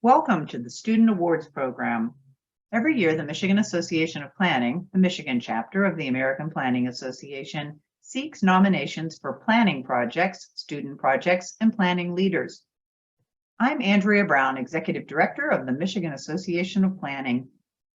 Welcome to the Student Awards Program. Every year, the Michigan Association of Planning, the Michigan chapter of the American Planning Association, seeks nominations for planning projects, student projects, and planning leaders. I'm Andrea Brown, Executive Director of the Michigan Association of Planning.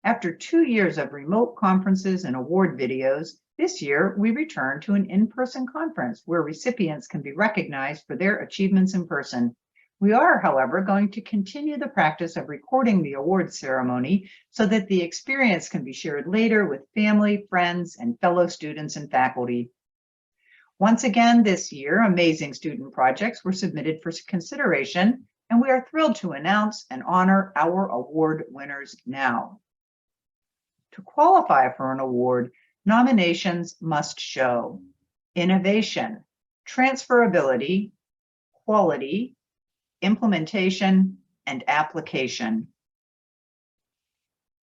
After 2 years of remote conferences and award videos, this year we return to an in-person conference where recipients can be recognized for their achievements in person. We are, however, going to continue the practice of recording the awards ceremony so that the experience can be shared later with family, friends, and fellow students and faculty. Once again this year, amazing student projects were submitted for consideration, and we are thrilled to announce and honor our award winners now. To qualify for an award, nominations must show innovation, transferability, quality, implementation, and application.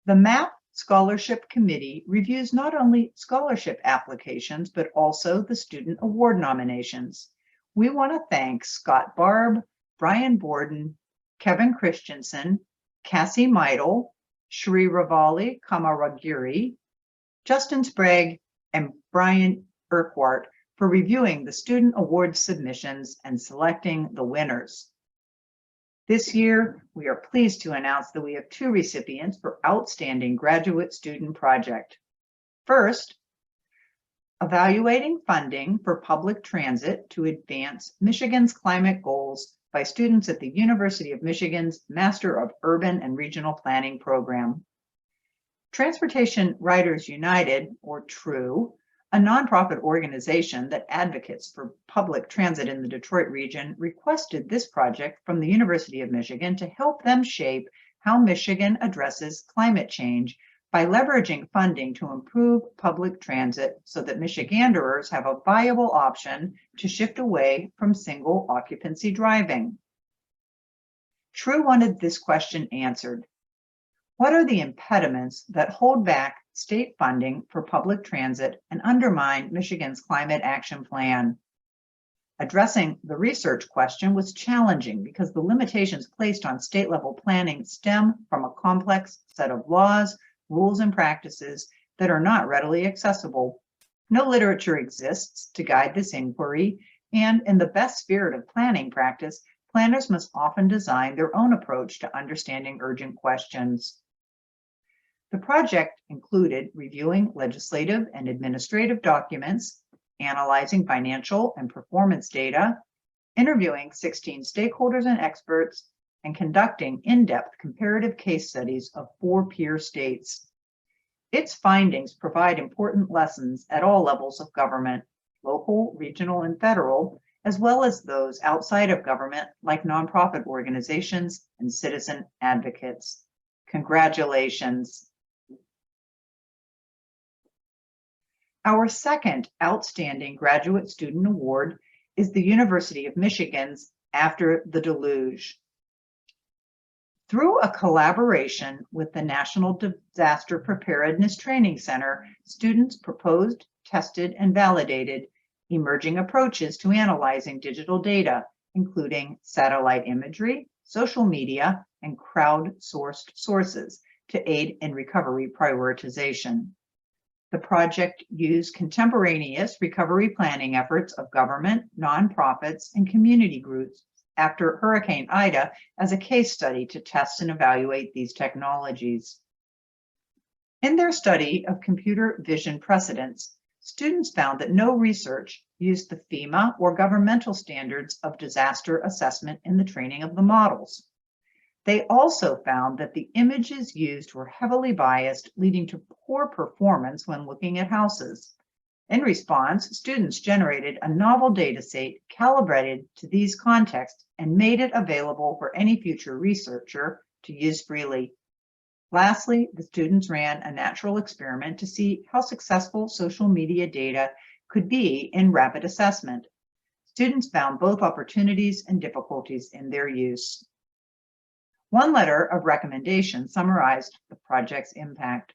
The MAP Scholarship Committee reviews not only scholarship applications, but also the student award nominations. We want to thank Scott Barb, Brian Borden, Kevin Christensen, Cassie Meidel, Shri Ravali Kamaragiri, Justin Sprague, and Brian Urquhart for reviewing the student award submissions and selecting the winners. This year, we are pleased to announce that we have 2 recipients for Outstanding Graduate Student Project. First, evaluating funding for public transit to advance Michigan's climate goals by students at the University of Michigan's Master of Urban and Regional Planning program. Transportation Writers United, or TRUE, a nonprofit organization that advocates for public transit in the Detroit region, requested this project from the University of Michigan to help them shape how Michigan addresses climate change by leveraging funding to improve public transit so that Michiganders have a viable option to shift away from single occupancy driving. TRUE wanted this question answered. What are the impediments that hold back state funding for public transit and undermine Michigan's climate action plan? Addressing the research question was challenging because the limitations placed on state-level planning stem from a complex set of laws, rules, and practices that are not readily accessible. No literature exists to guide this inquiry, and in the best spirit of planning practice, planners must often design their own approach to understanding urgent questions. The project included reviewing legislative and administrative documents, analyzing financial and performance data, interviewing 16 stakeholders and experts, and conducting in-depth comparative case studies of 4 peer states. Its findings provide important lessons at all levels of government, local, regional, and federal, as well as those outside of government like nonprofit organizations and citizen advocates. Congratulations. Our second Outstanding Graduate Student Award is the University of Michigan's After the Deluge. Through a collaboration with the National Disaster Preparedness Training Center, students proposed, tested, and validated emerging approaches to analyzing digital data, including satellite imagery, social media, and crowdsourced sources to aid in recovery prioritization. The project used contemporaneous recovery planning efforts of government, nonprofits, and community groups after Hurricane Ida as a case study to test and evaluate these technologies. In their study of computer vision precedents, students found that no research used the FEMA or governmental standards of disaster assessment in the training of the models. They also found that the images used were heavily biased, leading to poor performance when looking at houses. In response, students generated a novel data set calibrated to these contexts and made it available for any future researcher to use freely. Lastly, the students ran a natural experiment to see how successful social media data could be in rapid assessment. Students found both opportunities and difficulties in their use. One letter of recommendation summarized the project's impact.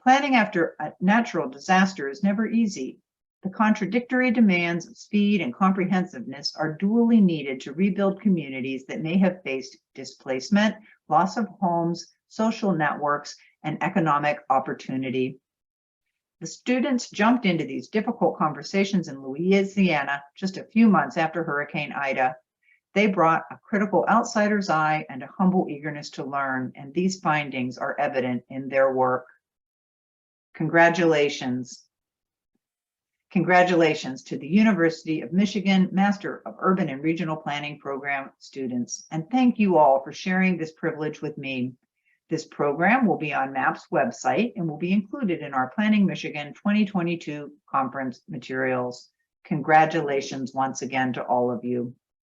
Planning after a natural disaster is never easy. The contradictory demands of speed and comprehensiveness are duly needed to rebuild communities that may have faced displacement, loss of homes, social networks, and economic opportunity. The students jumped into these difficult conversations in Louisiana just a few months after Hurricane Ida. They brought a critical outsider's eye and a humble eagerness to learn, and these findings are evident in their work. Congratulations. Congratulations to the University of Michigan Master of Urban and Regional Planning Program students, and thank you all for sharing this privilege with me. This program will be on MAP's website and will be included in our Planning Michigan 2022 conference materials. Congratulations once again to all of you.